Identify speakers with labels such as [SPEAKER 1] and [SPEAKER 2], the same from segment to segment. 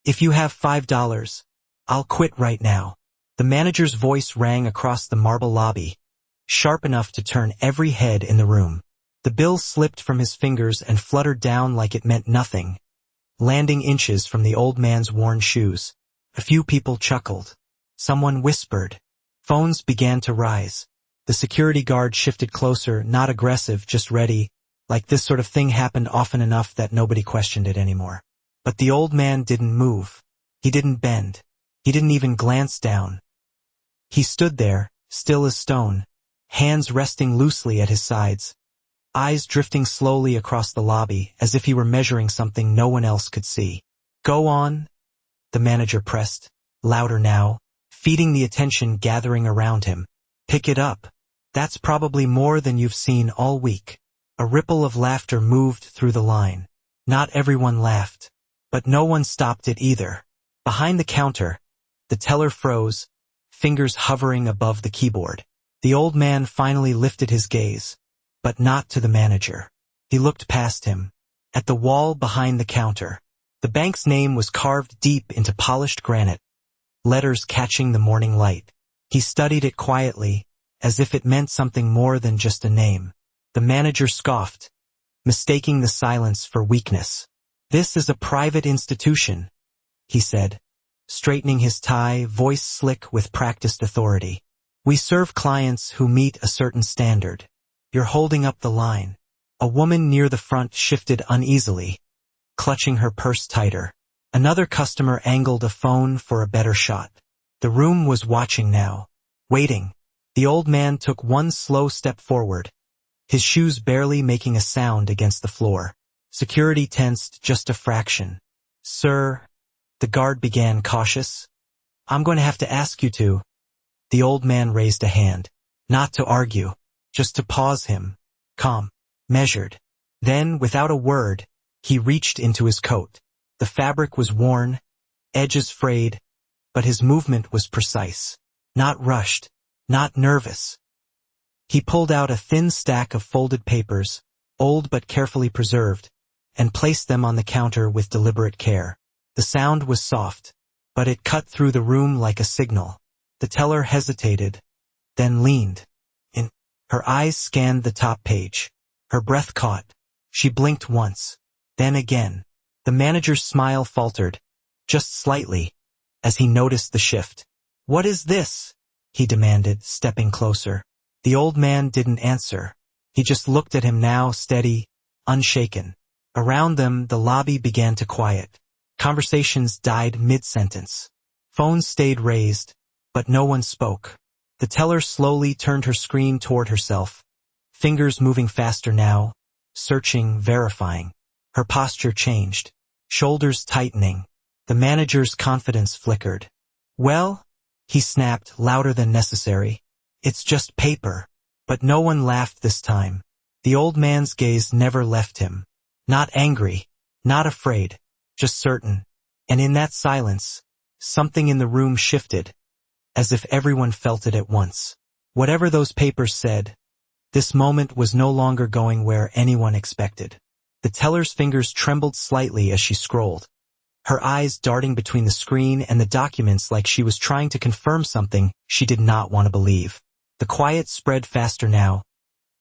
[SPEAKER 1] If you have $5, I'll quit right now. The manager's voice rang across the marble lobby, sharp enough to turn every head in the room. The bill slipped from his fingers and fluttered down like it meant nothing, landing inches from the old man's worn shoes. A few people chuckled. Someone whispered. Phones began to rise. The security guard shifted closer, not aggressive, just ready, like this sort of thing happened often enough that nobody questioned it anymore. But the old man didn't move. He didn't bend. He didn't even glance down. He stood there, still as stone, hands resting loosely at his sides, eyes drifting slowly across the lobby as if he were measuring something no one else could see. Go on, the manager pressed, louder now, feeding the attention gathering around him. Pick it up. That's probably more than you've seen all week. A ripple of laughter moved through the line. Not everyone laughed, but no one stopped it either. Behind the counter, the teller froze, fingers hovering above the keyboard. The old man finally lifted his gaze, but not to the manager. He looked past him, at the wall behind the counter. The bank's name was carved deep into polished granite, letters catching the morning light. He studied it quietly, as if it meant something more than just a name. The manager scoffed, mistaking the silence for weakness. This is a private institution, he said, straightening his tie, voice slick with practiced authority. We serve clients who meet a certain standard. You're holding up the line. A woman near the front shifted uneasily, clutching her purse tighter. Another customer angled a phone for a better shot. The room was watching now, waiting. The old man took one slow step forward, his shoes barely making a sound against the floor. Security tensed just a fraction. Sir, the guard began, cautious. I'm going to have to ask you to. The old man raised a hand. Not to argue, just to pause him. Calm, measured. Then, without a word, he reached into his coat. The fabric was worn, edges frayed, but his movement was precise. Not rushed, not nervous. He pulled out a thin stack of folded papers, old but carefully preserved, and placed them on the counter with deliberate care. The sound was soft, but it cut through the room like a signal. The teller hesitated, then leaned in. Her eyes scanned the top page. Her breath caught. She blinked once, then again. The manager's smile faltered, just slightly, as he noticed the shift. What is this? He demanded, stepping closer. The old man didn't answer. He just looked at him now, steady, unshaken. Around them, the lobby began to quiet. Conversations died mid-sentence. Phones stayed raised, but no one spoke. The teller slowly turned her screen toward herself, fingers moving faster now, searching, verifying. Her posture changed, shoulders tightening. The manager's confidence flickered. Well, he snapped, louder than necessary. It's just paper. But no one laughed this time. The old man's gaze never left him. Not angry, not afraid, just certain. And in that silence, something in the room shifted, as if everyone felt it at once. Whatever those papers said, this moment was no longer going where anyone expected. The teller's fingers trembled slightly as she scrolled, her eyes darting between the screen and the documents like she was trying to confirm something she did not want to believe. The quiet spread faster now,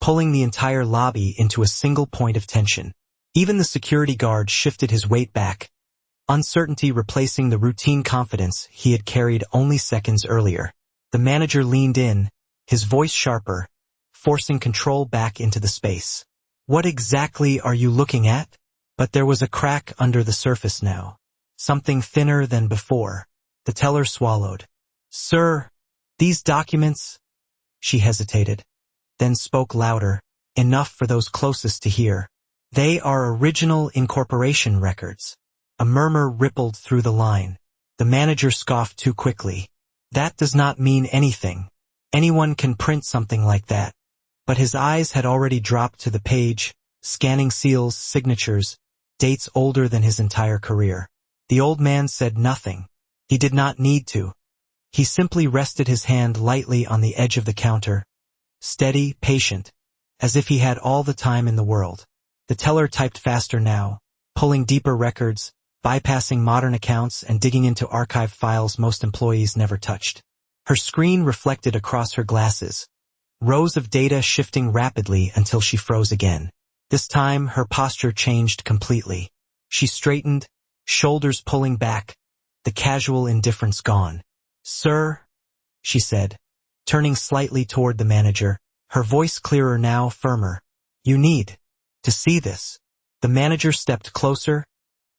[SPEAKER 1] pulling the entire lobby into a single point of tension. Even the security guard shifted his weight back, uncertainty replacing the routine confidence he had carried only seconds earlier. The manager leaned in, his voice sharper, forcing control back into the space. What exactly are you looking at? But there was a crack under the surface now, something thinner than before. The teller swallowed. Sir, these documents... She hesitated, then spoke louder, enough for those closest to hear. They are original incorporation records. A murmur rippled through the line. The manager scoffed too quickly. That does not mean anything. Anyone can print something like that. But his eyes had already dropped to the page, scanning seals, signatures, dates older than his entire career. The old man said nothing. He did not need to. He simply rested his hand lightly on the edge of the counter, steady, patient, as if he had all the time in the world. The teller typed faster now, pulling deeper records, bypassing modern accounts and digging into archive files most employees never touched. Her screen reflected across her glasses, rows of data shifting rapidly until she froze again. This time, her posture changed completely. She straightened, shoulders pulling back, the casual indifference gone. "Sir," she said, turning slightly toward the manager, her voice clearer now, firmer. "You need to see this." The manager stepped closer,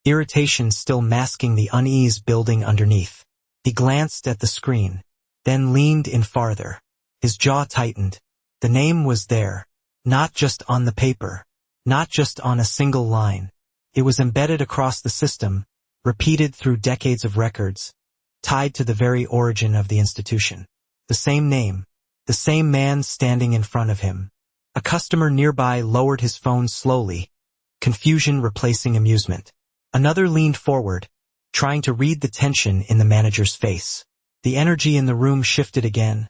[SPEAKER 1] irritation still masking the unease building underneath. He glanced at the screen, then leaned in farther. His jaw tightened. The name was there, not just on the paper, not just on a single line. It was embedded across the system, repeated through decades of records, tied to the very origin of the institution. The same name, the same man standing in front of him. A customer nearby lowered his phone slowly, confusion replacing amusement. Another leaned forward, trying to read the tension in the manager's face. The energy in the room shifted again,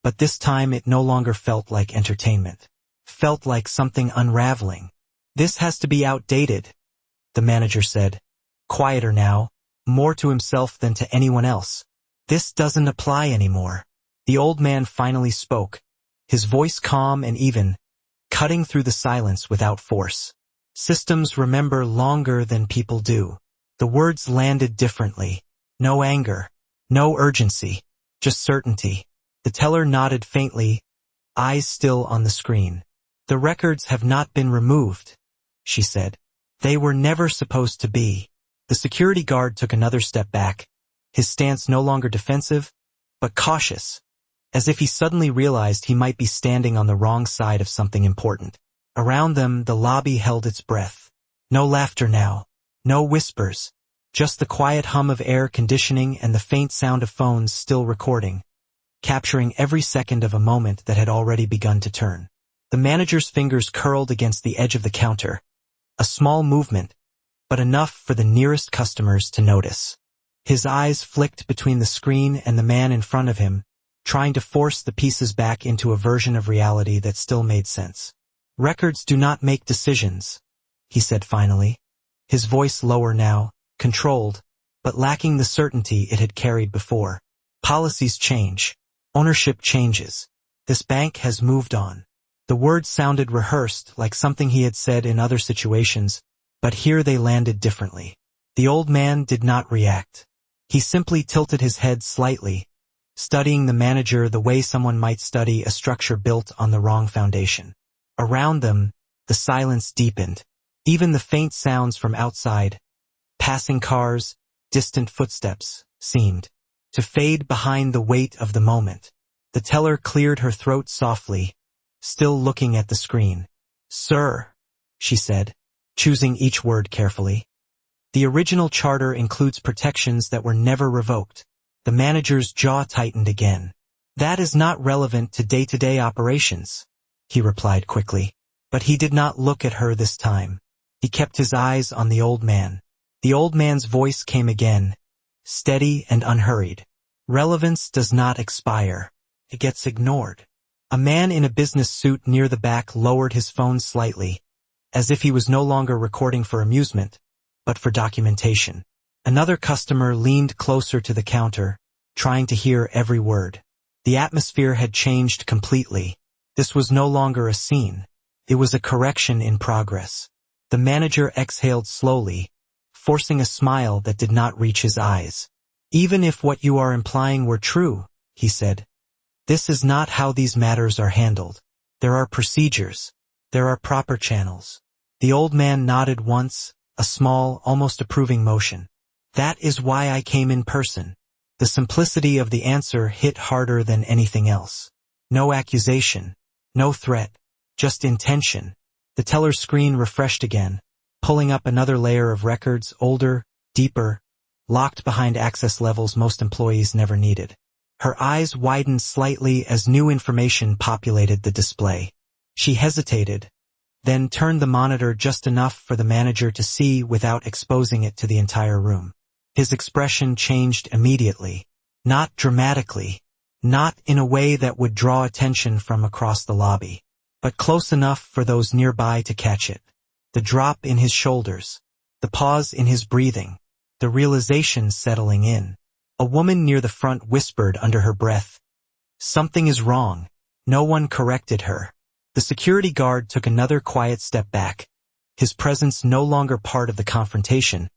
[SPEAKER 1] but this time it no longer felt like entertainment. Felt like something unraveling. "This has to be outdated," the manager said, quieter now, more to himself than to anyone else. "This doesn't apply anymore." The old man finally spoke, his voice calm and even, cutting through the silence without force. "Systems remember longer than people do." The words landed differently. No anger, no urgency, just certainty. The teller nodded faintly, eyes still on the screen. "The records have not been removed," she said. "They were never supposed to be." The security guard took another step back, his stance no longer defensive, but cautious, as if he suddenly realized he might be standing on the wrong side of something important. Around them, the lobby held its breath. No laughter now, no whispers, just the quiet hum of air conditioning and the faint sound of phones still recording, capturing every second of a moment that had already begun to turn. The manager's fingers curled against the edge of the counter, a small movement, but enough for the nearest customers to notice. His eyes flicked between the screen and the man in front of him, trying to force the pieces back into a version of reality that still made sense. "Records do not make decisions," he said finally, his voice lower now, controlled, but lacking the certainty it had carried before. "Policies change. Ownership changes. This bank has moved on." The words sounded rehearsed, like something he had said in other situations, but here they landed differently. The old man did not react. He simply tilted his head slightly, studying the manager the way someone might study a structure built on the wrong foundation. Around them, the silence deepened. Even the faint sounds from outside, passing cars, distant footsteps, seemed to fade behind the weight of the moment. The teller cleared her throat softly, still looking at the screen. "Sir," she said, choosing each word carefully. "The original charter includes protections that were never revoked." The manager's jaw tightened again. "That is not relevant to day-to-day operations," he replied quickly. But he did not look at her this time. He kept his eyes on the old man. The old man's voice came again, steady and unhurried. "Relevance does not expire. It gets ignored." A man in a business suit near the back lowered his phone slightly, as if he was no longer recording for amusement, but for documentation. Another customer leaned closer to the counter, trying to hear every word. The atmosphere had changed completely. This was no longer a scene. It was a correction in progress. The manager exhaled slowly, forcing a smile that did not reach his eyes. "Even if what you are implying were true," he said, "this is not how these matters are handled. There are procedures. There are proper channels." The old man nodded once, a small, almost approving motion. "That is why I came in person." The simplicity of the answer hit harder than anything else. No accusation, no threat, just intention. The teller's screen refreshed again, pulling up another layer of records, older, deeper, locked behind access levels most employees never needed. Her eyes widened slightly as new information populated the display. She hesitated, then turned the monitor just enough for the manager to see without exposing it to the entire room. His expression changed immediately. Not dramatically, not in a way that would draw attention from across the lobby, but close enough for those nearby to catch it. The drop in his shoulders, the pause in his breathing, the realization settling in. A woman near the front whispered under her breath, "Something is wrong." No one corrected her. The security guard took another quiet step back, his presence no longer part of the confrontation,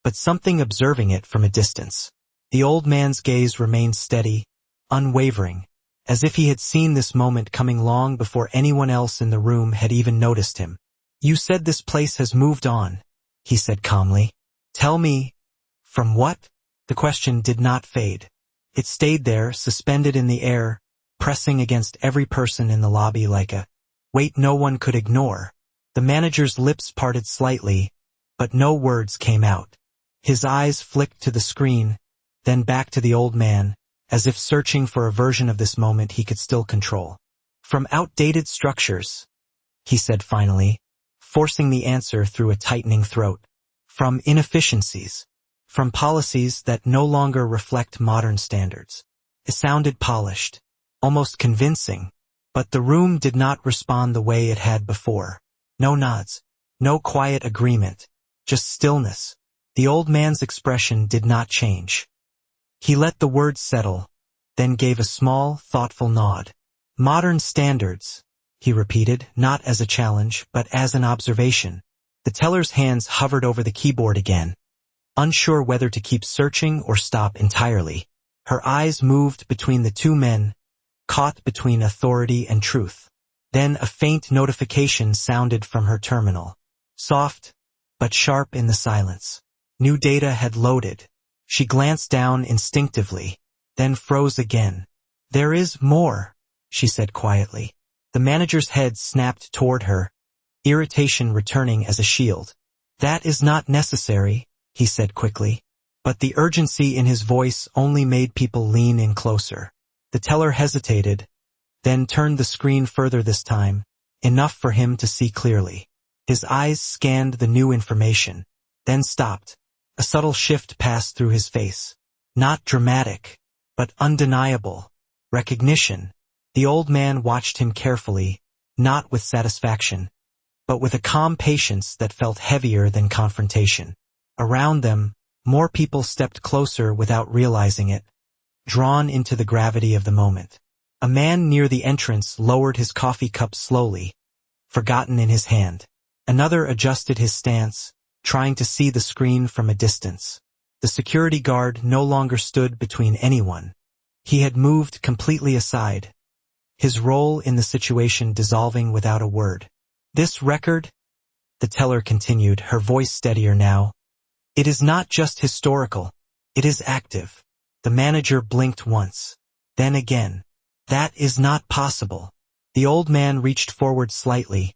[SPEAKER 1] but something observing it from a distance. The old man's gaze remained steady, unwavering, as if he had seen this moment coming long before anyone else in the room had even noticed him. "You said this place has moved on," he said calmly. "Tell me, from what?" The question did not fade. It stayed there, suspended in the air, pressing against every person in the lobby like a weight no one could ignore. The manager's lips parted slightly, but no words came out. His eyes flicked to the screen, then back to the old man, as if searching for a version of this moment he could still control. "From outdated structures," he said finally, forcing the answer through a tightening throat. "From inefficiencies. From policies that no longer reflect modern standards." It sounded polished, almost convincing, but the room did not respond the way it had before. No nods, no quiet agreement, just stillness. The old man's expression did not change. He let the words settle, then gave a small, thoughtful nod. "Modern standards," he repeated, not as a challenge, but as an observation. The teller's hands hovered over the keyboard again, unsure whether to keep searching or stop entirely. Her eyes moved between the two men, caught between authority and truth. Then a faint notification sounded from her terminal. Soft, but sharp in the silence. New data had loaded. She glanced down instinctively, then froze again. "There is more," she said quietly. The manager's head snapped toward her, irritation returning as a shield. "That is not necessary," he said quickly. But the urgency in his voice only made people lean in closer. The teller hesitated, then turned the screen further this time, enough for him to see clearly. His eyes scanned the new information, then stopped. A subtle shift passed through his face. Not dramatic, but undeniable. Recognition. The old man watched him carefully, not with satisfaction, but with a calm patience that felt heavier than confrontation. Around them, more people stepped closer without realizing it, drawn into the gravity of the moment. A man near the entrance lowered his coffee cup slowly, forgotten in his hand. Another adjusted his stance, trying to see the screen from a distance. The security guard no longer stood between anyone. He had moved completely aside, his role in the situation dissolving without a word. "This record," the teller continued, her voice steadier now, "it is not just historical, it is active." The manager blinked once, then again. "That is not possible." The old man reached forward slightly,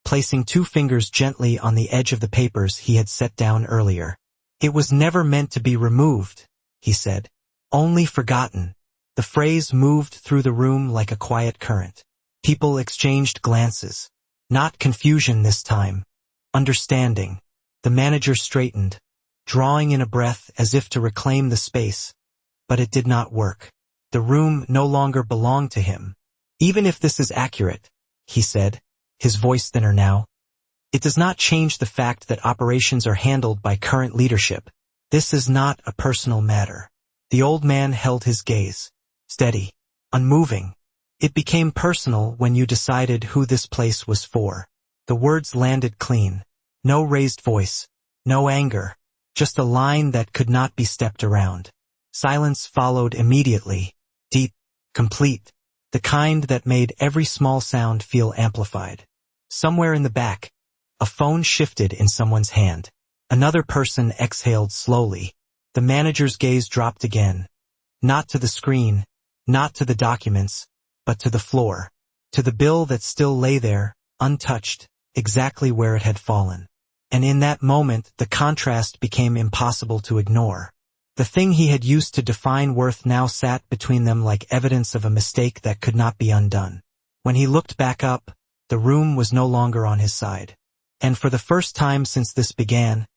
[SPEAKER 1] placing 2 fingers gently on the edge of the papers he had set down earlier. "It was never meant to be removed," he said. "Only forgotten." The phrase moved through the room like a quiet current. People exchanged glances. Not confusion this time. Understanding. The manager straightened, drawing in a breath as if to reclaim the space, but it did not work. The room no longer belonged to him. "Even if this is accurate," he said, his voice thinner now, "it does not change the fact that operations are handled by current leadership. This is not a personal matter." The old man held his gaze, steady, unmoving. "It became personal when you decided who this place was for." The words landed clean. No raised voice, no anger, just a line that could not be stepped around. Silence followed immediately, deep, complete, the kind that made every small sound feel amplified. Somewhere in the back, a phone shifted in someone's hand. Another person exhaled slowly. The manager's gaze dropped again, not to the screen, not to the documents, but to the floor, to the bill that still lay there, untouched, exactly where it had fallen. And in that moment the contrast became impossible to ignore. The thing he had used to define worth now sat between them like evidence of a mistake that could not be undone. When he looked back up, the room was no longer on his side. And for the first time since this began,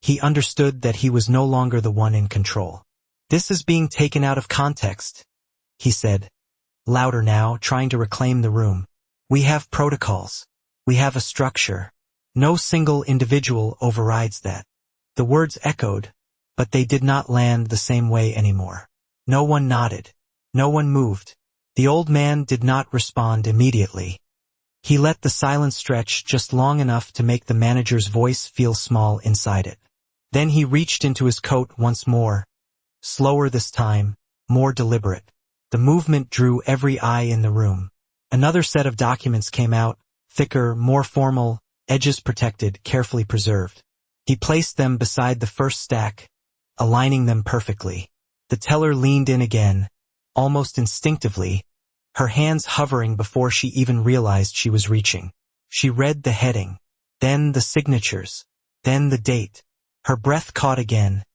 [SPEAKER 1] he understood that he was no longer the one in control. "This is being taken out of context," he said, louder now, trying to reclaim the room. "We have protocols. We have a structure. No single individual overrides that." The words echoed, but they did not land the same way anymore. No one nodded. No one moved. The old man did not respond immediately. He let the silence stretch just long enough to make the manager's voice feel small inside it. Then he reached into his coat once more, slower this time, more deliberate. The movement drew every eye in the room. Another set of documents came out, thicker, more formal, edges protected, carefully preserved. He placed them beside the first stack, aligning them perfectly. The teller leaned in again, almost instinctively, her hands hovering before she even realized she was reaching. She read the heading, then the signatures, then the date. Her breath caught again,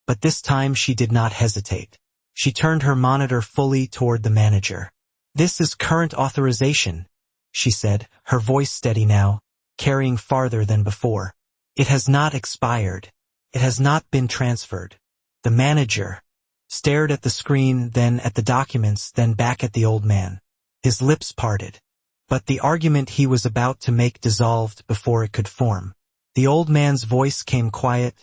[SPEAKER 1] but this time she did not hesitate. She turned her monitor fully toward the manager. "This is current authorization," she said, her voice steady now, carrying farther than before. "It has not expired. It has not been transferred." The manager stared at the screen, then at the documents, then back at the old man. His lips parted. But the argument he was about to make dissolved before it could form. The old man's voice came quiet,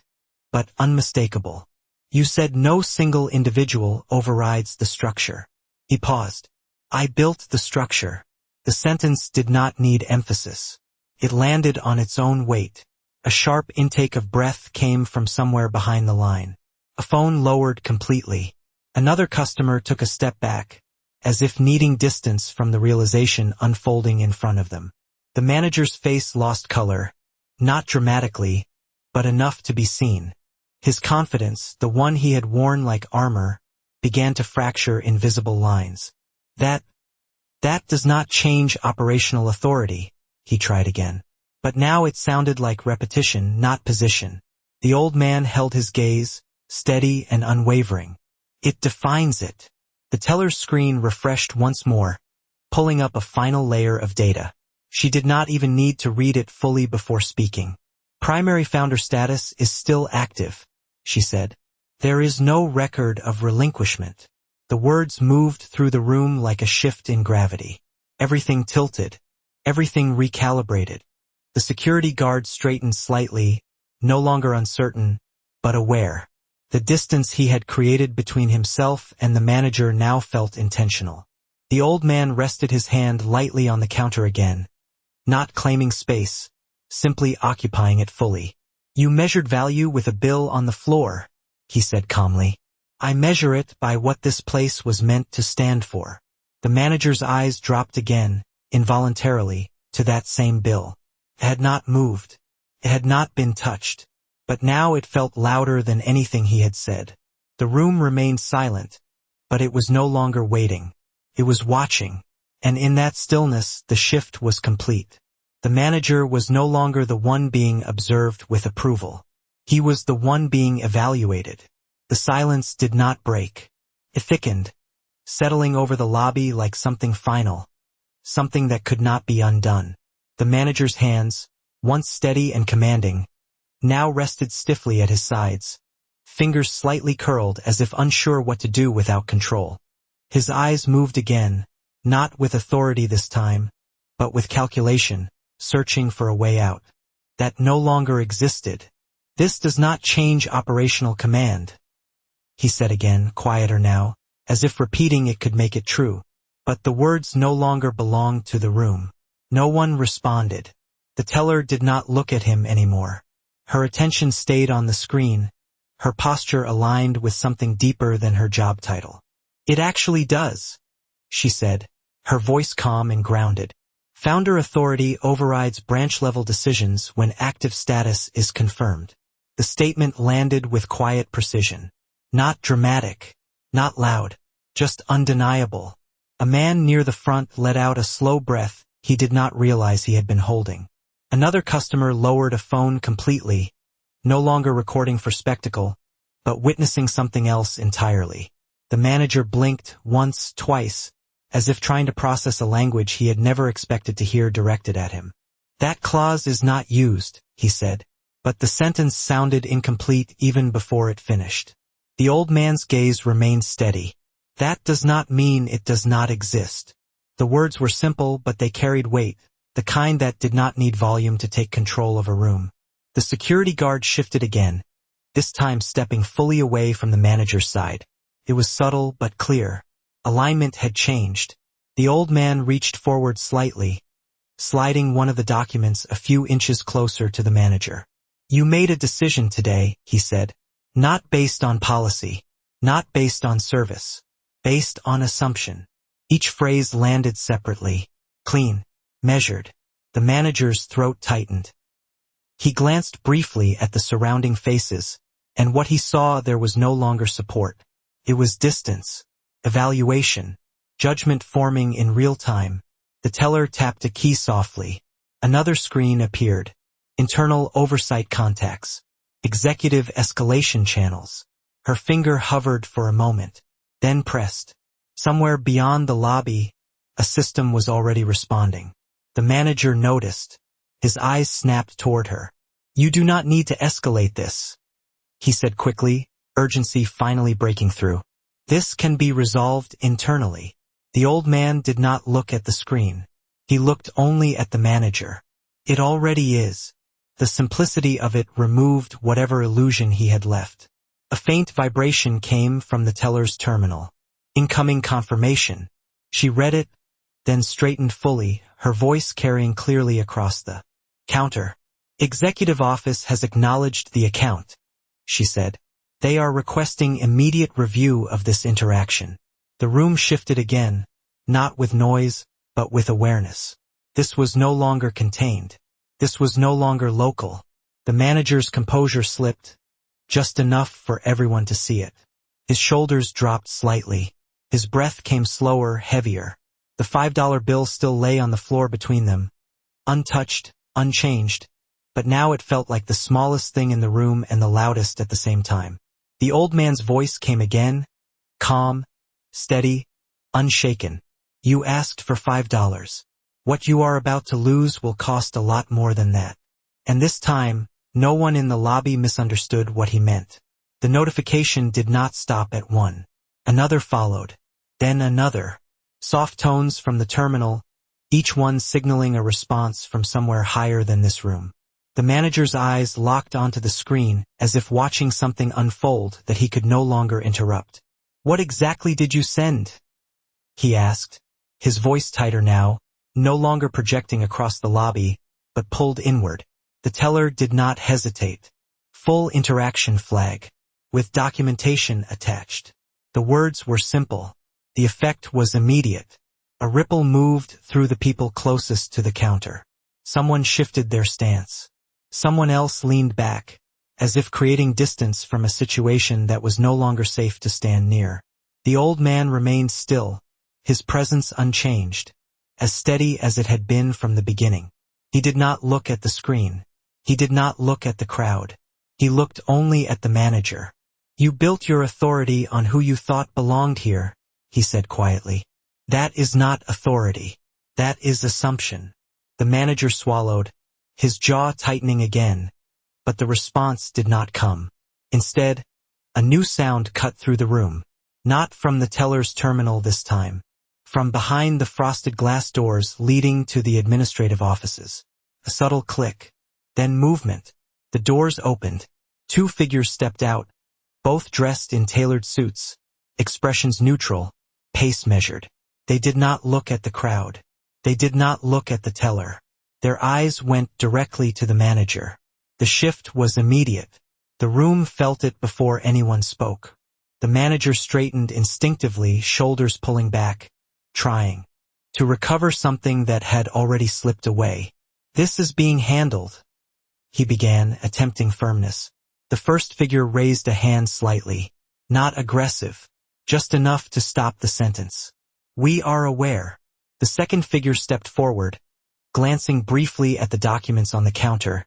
[SPEAKER 1] but unmistakable. "You said no single individual overrides the structure." He paused. "I built the structure." The sentence did not need emphasis. It landed on its own weight. A sharp intake of breath came from somewhere behind the line. A phone lowered completely. Another customer took a step back, as if needing distance from the realization unfolding in front of them. The manager's face lost color, not dramatically, but enough to be seen. His confidence, the one he had worn like armor, began to fracture in visible lines. That does not change operational authority," he tried again. But now it sounded like repetition, not position. The old man held his gaze, steady and unwavering. "It defines it." The teller's screen refreshed once more, pulling up a final layer of data. She did not even need to read it fully before speaking. "Primary founder status is still active," she said. "There is no record of relinquishment." The words moved through the room like a shift in gravity. Everything tilted. Everything recalibrated. The security guard straightened slightly, no longer uncertain, but aware. The distance he had created between himself and the manager now felt intentional. The old man rested his hand lightly on the counter again, not claiming space, simply occupying it fully. "You measured value with a bill on the floor," he said calmly. "I measure it by what this place was meant to stand for." The manager's eyes dropped again, involuntarily, to that same bill. It had not moved. It had not been touched. But now it felt louder than anything he had said. The room remained silent, but it was no longer waiting. It was watching, and in that stillness the shift was complete. The manager was no longer the one being observed with approval. He was the one being evaluated. The silence did not break. It thickened, settling over the lobby like something final, something that could not be undone. The manager's hands, once steady and commanding, now rested stiffly at his sides, fingers slightly curled as if unsure what to do without control. His eyes moved again, not with authority this time, but with calculation, searching for a way out. That no longer existed. "This does not change operational command," he said again, quieter now, as if repeating it could make it true. But the words no longer belonged to the room. No one responded. The teller did not look at him anymore. Her attention stayed on the screen, her posture aligned with something deeper than her job title. "It actually does," she said, her voice calm and grounded. "Founder authority overrides branch-level decisions when active status is confirmed." The statement landed with quiet precision. Not dramatic, not loud, just undeniable. A man near the front let out a slow breath he did not realize he had been holding. Another customer lowered a phone completely, no longer recording for spectacle, but witnessing something else entirely. The manager blinked once, twice, as if trying to process a language he had never expected to hear directed at him. "That clause is not used," he said, but the sentence sounded incomplete even before it finished. The old man's gaze remained steady. "That does not mean it does not exist." The words were simple, but they carried weight, the kind that did not need volume to take control of a room. The security guard shifted again, this time stepping fully away from the manager's side. It was subtle but clear. Alignment had changed. The old man reached forward slightly, sliding one of the documents a few inches closer to the manager. "You made a decision today," he said. "Not based on policy, not based on service, based on assumption." Each phrase landed separately, clean, measured. The manager's throat tightened. He glanced briefly at the surrounding faces, and what he saw there was no longer support. It was distance, evaluation, judgment forming in real time. The teller tapped a key softly. Another screen appeared. Internal oversight contacts. Executive escalation channels. Her finger hovered for a moment, then pressed. Somewhere beyond the lobby, a system was already responding. The manager noticed. His eyes snapped toward her. "You do not need to escalate this," he said quickly, urgency finally breaking through. "This can be resolved internally." The old man did not look at the screen. He looked only at the manager. "It already is." The simplicity of it removed whatever illusion he had left. A faint vibration came from the teller's terminal. Incoming confirmation. She read it, then straightened fully, her voice carrying clearly across the counter. "Executive office has acknowledged the account," she said. "They are requesting immediate review of this interaction." The room shifted again, not with noise, but with awareness. This was no longer contained. This was no longer local. The manager's composure slipped, just enough for everyone to see it. His shoulders dropped slightly. His breath came slower, heavier. The $5 bill still lay on the floor between them, untouched, unchanged, but now it felt like the smallest thing in the room and the loudest at the same time. The old man's voice came again, calm, steady, unshaken. "You asked for $5. What you are about to lose will cost a lot more than that." And this time, no one in the lobby misunderstood what he meant. The notification did not stop at one. Another followed. Then another. Soft tones from the terminal, each one signaling a response from somewhere higher than this room. The manager's eyes locked onto the screen as if watching something unfold that he could no longer interrupt. "What exactly did you send?" he asked, his voice tighter now, no longer projecting across the lobby, but pulled inward. The teller did not hesitate. Full interaction flag, with documentation attached. The words were simple. The effect was immediate. A ripple moved through the people closest to the counter. Someone shifted their stance. Someone else leaned back, as if creating distance from a situation that was no longer safe to stand near. The old man remained still, his presence unchanged, as steady as it had been from the beginning. He did not look at the screen. He did not look at the crowd. He looked only at the manager. "You built your authority on who you thought belonged here," he said quietly. "That is not authority. That is assumption." The manager swallowed, his jaw tightening again, but the response did not come. Instead, a new sound cut through the room. Not from the teller's terminal this time. From behind the frosted glass doors leading to the administrative offices. A subtle click. Then movement. The doors opened. Two figures stepped out, both dressed in tailored suits, expressions neutral, pace measured. They did not look at the crowd. They did not look at the teller. Their eyes went directly to the manager. The shift was immediate. The room felt it before anyone spoke. The manager straightened instinctively, shoulders pulling back, trying to recover something that had already slipped away. "This is being handled," he began, attempting firmness. The first figure raised a hand slightly, not aggressive, just enough to stop the sentence. "We are aware." The second figure stepped forward, glancing briefly at the documents on the counter,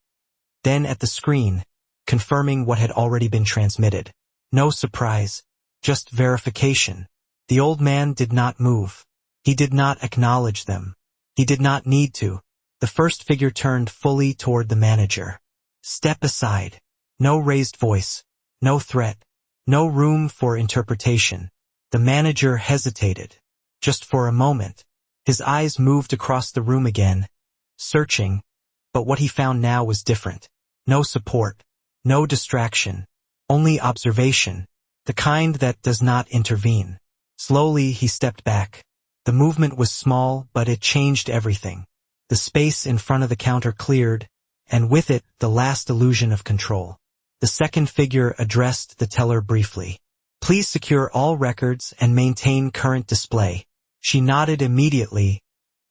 [SPEAKER 1] then at the screen, confirming what had already been transmitted. No surprise, just verification. The old man did not move. He did not acknowledge them. He did not need to. The first figure turned fully toward the manager. "Step aside." No raised voice, no threat, no room for interpretation. The manager hesitated. Just for a moment. His eyes moved across the room again, searching, but what he found now was different. No support, no distraction, only observation, the kind that does not intervene. Slowly he stepped back. The movement was small, but it changed everything. The space in front of the counter cleared, and with it the last illusion of control. The second figure addressed the teller briefly. "Please secure all records and maintain current display." She nodded immediately,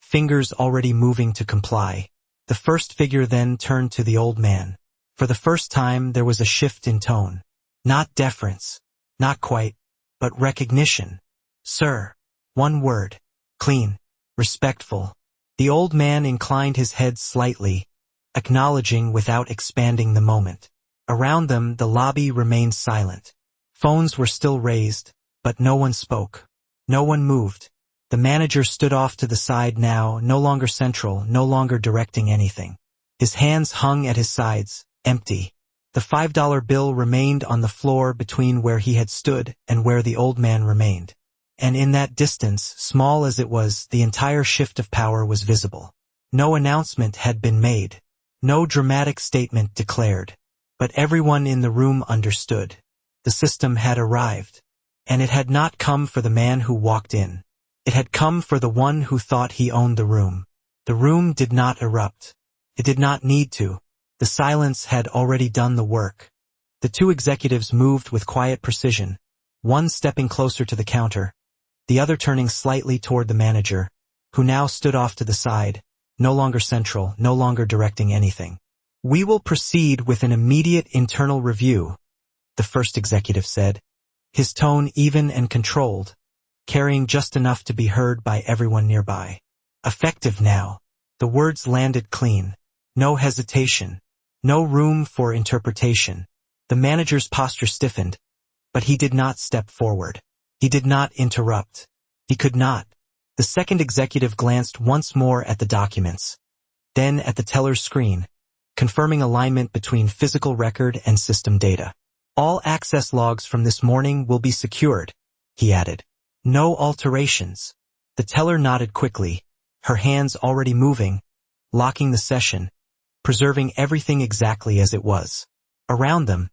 [SPEAKER 1] fingers already moving to comply. The first figure then turned to the old man. For the first time there was a shift in tone. Not deference, not quite, but recognition. "Sir." One word. Clean. Respectful. The old man inclined his head slightly, acknowledging without expanding the moment. Around them the lobby remained silent. Phones were still raised, but no one spoke. No one moved. The manager stood off to the side now, no longer central, no longer directing anything. His hands hung at his sides, empty. The $5 bill remained on the floor between where he had stood and where the old man remained. And in that distance, small as it was, the entire shift of power was visible. No announcement had been made. No dramatic statement declared. But everyone in the room understood. The system had arrived. And it had not come for the man who walked in. It had come for the one who thought he owned the room. The room did not erupt. It did not need to. The silence had already done the work. The two executives moved with quiet precision, one stepping closer to the counter, the other turning slightly toward the manager, who now stood off to the side, no longer central, no longer directing anything. "We will proceed with an immediate internal review," the first executive said, his tone even and controlled, carrying just enough to be heard by everyone nearby. "Effective now." The words landed clean. No hesitation. No room for interpretation. The manager's posture stiffened, but he did not step forward. He did not interrupt. He could not. The second executive glanced once more at the documents, then at the teller's screen, confirming alignment between physical record and system data. "All access logs from this morning will be secured," he added. "No alterations." The teller nodded quickly, her hands already moving, locking the session, preserving everything exactly as it was. Around them,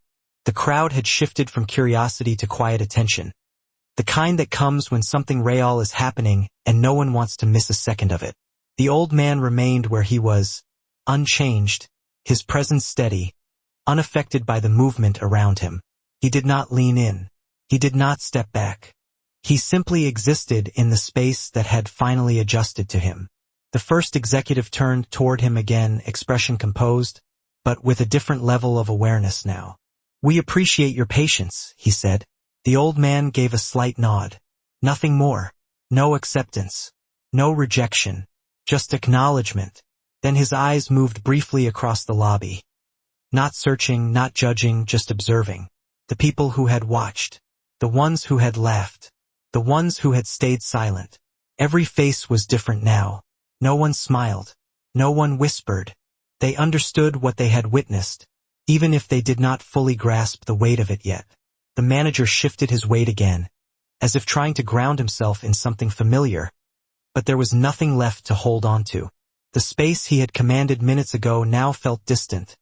[SPEAKER 1] the crowd had shifted from curiosity to quiet attention, the kind that comes when something real is happening and no one wants to miss a second of it. The old man remained where he was, unchanged, his presence steady, unaffected by the movement around him. He did not lean in. He did not step back. He simply existed in the space that had finally adjusted to him. The first executive turned toward him again, expression composed, but with a different level of awareness now. "We appreciate your patience," he said. The old man gave a slight nod. Nothing more. No acceptance. No rejection. Just acknowledgement. Then his eyes moved briefly across the lobby. Not searching, not judging, just observing. The people who had watched. The ones who had laughed. The ones who had stayed silent. Every face was different now. No one smiled. No one whispered. They understood what they had witnessed, even if they did not fully grasp the weight of it yet. The manager shifted his weight again, as if trying to ground himself in something familiar, but there was nothing left to hold on to. The space he had commanded minutes ago now felt distant,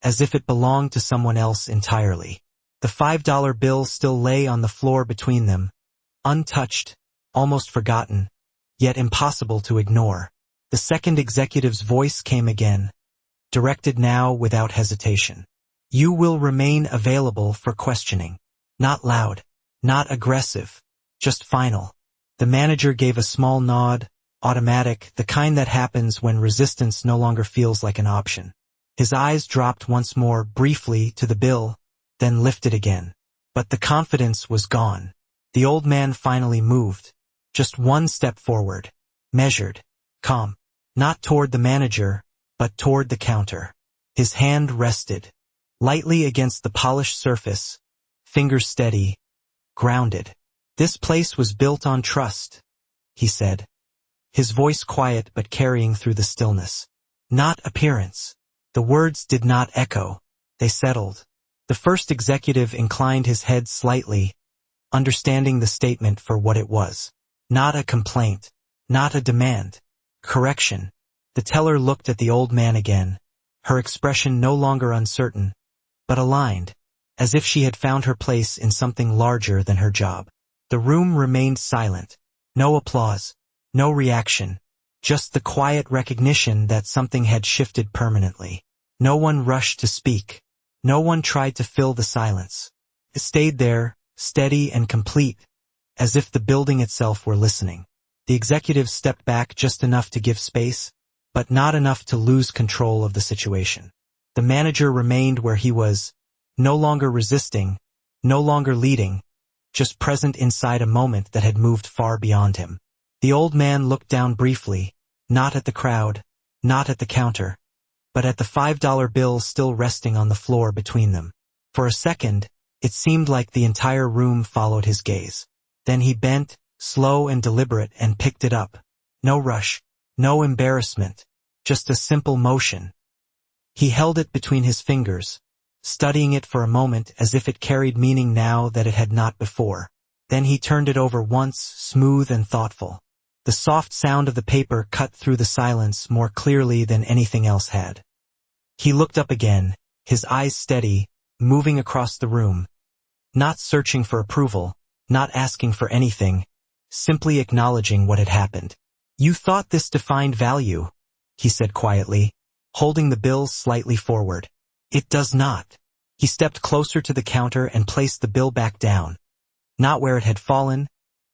[SPEAKER 1] as if it belonged to someone else entirely. The $5 bill still lay on the floor between them, untouched, almost forgotten, yet impossible to ignore. The second executive's voice came again, directed now without hesitation. "You will remain available for questioning." Not loud, not aggressive, just final. The manager gave a small nod, automatic, the kind that happens when resistance no longer feels like an option. His eyes dropped once more, briefly, to the bill, then lifted again. But the confidence was gone. The old man finally moved, just one step forward, measured, calm, not toward the manager, but toward the counter. His hand rested, lightly against the polished surface, fingers steady, grounded. "This place was built on trust," he said, his voice quiet but carrying through the stillness. "Not appearance." The words did not echo, they settled. The first executive inclined his head slightly, understanding the statement for what it was. Not a complaint, not a demand. Correction. The teller looked at the old man again, her expression no longer uncertain, but aligned. as if she had found her place in something larger than her job. The room remained silent. No applause, no reaction, just the quiet recognition that something had shifted permanently. No one rushed to speak. No one tried to fill the silence. It stayed there, steady and complete, as if the building itself were listening. The executives stepped back just enough to give space, but not enough to lose control of the situation. The manager remained where he was, no longer resisting, no longer leading, just present inside a moment that had moved far beyond him. The old man looked down briefly, not at the crowd, not at the counter, but at the $5 bill still resting on the floor between them. For a second, it seemed like the entire room followed his gaze. Then he bent, slow and deliberate, and picked it up. No rush, no embarrassment, just a simple motion. He held it between his fingers, studying it for a moment as if it carried meaning now that it had not before. Then he turned it over once, smooth and thoughtful. The soft sound of the paper cut through the silence more clearly than anything else had. He looked up again, his eyes steady, moving across the room. Not searching for approval, not asking for anything, simply acknowledging what had happened. "You thought this defined value," he said quietly, holding the bill slightly forward. "It does not." He stepped closer to the counter and placed the bill back down, not where it had fallen,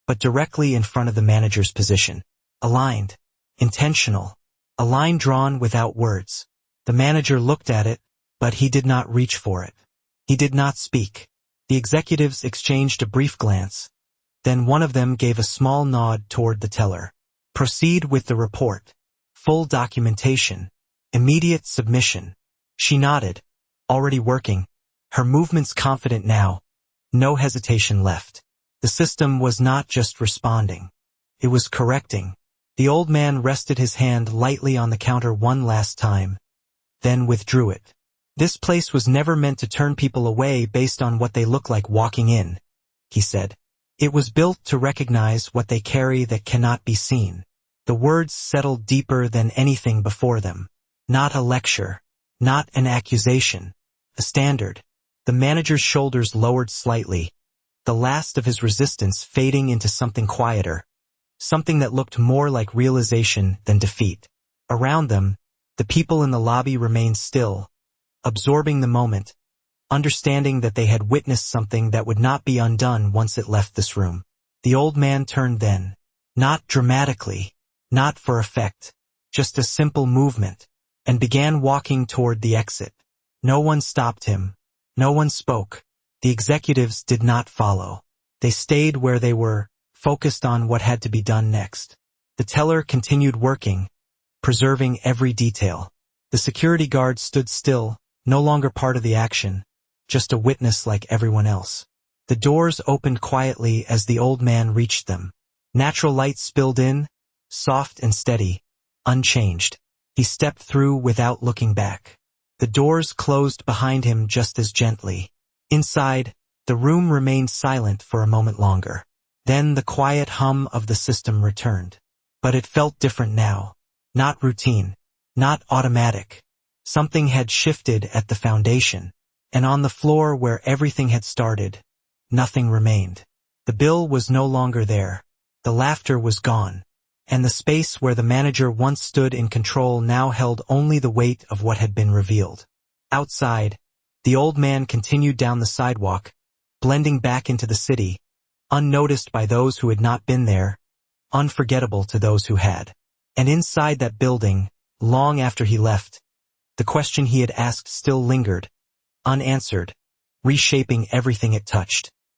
[SPEAKER 1] but directly in front of the manager's position. Aligned, intentional, a line drawn without words. The manager looked at it, but he did not reach for it. He did not speak. The executives exchanged a brief glance. Then one of them gave a small nod toward the teller. "Proceed with the report. Full documentation. Immediate submission." She nodded, already working, her movements confident now. No hesitation left. The system was not just responding. It was correcting. The old man rested his hand lightly on the counter one last time, then withdrew it. "This place was never meant to turn people away based on what they look like walking in," he said. "It was built to recognize what they carry that cannot be seen." The words settled deeper than anything before them. Not a lecture, not an accusation, a standard. The manager's shoulders lowered slightly, the last of his resistance fading into something quieter, something that looked more like realization than defeat. Around them, the people in the lobby remained still, absorbing the moment, understanding that they had witnessed something that would not be undone once it left this room. The old man turned then, not dramatically, not for effect, just a simple movement, and began walking toward the exit. No one stopped him. No one spoke. The executives did not follow. They stayed where they were, focused on what had to be done next. The teller continued working, preserving every detail. The security guard stood still, no longer part of the action, just a witness like everyone else. The doors opened quietly as the old man reached them. Natural light spilled in, soft and steady, unchanged. He stepped through without looking back. The doors closed behind him just as gently. Inside, the room remained silent for a moment longer. Then the quiet hum of the system returned. But it felt different now. Not routine. Not automatic. Something had shifted at the foundation. And on the floor where everything had started, nothing remained. The bill was no longer there. The laughter was gone. And the space where the manager once stood in control now held only the weight of what had been revealed. Outside, the old man continued down the sidewalk, blending back into the city, unnoticed by those who had not been there, unforgettable to those who had. And inside that building, long after he left, the question he had asked still lingered, unanswered, reshaping everything it touched.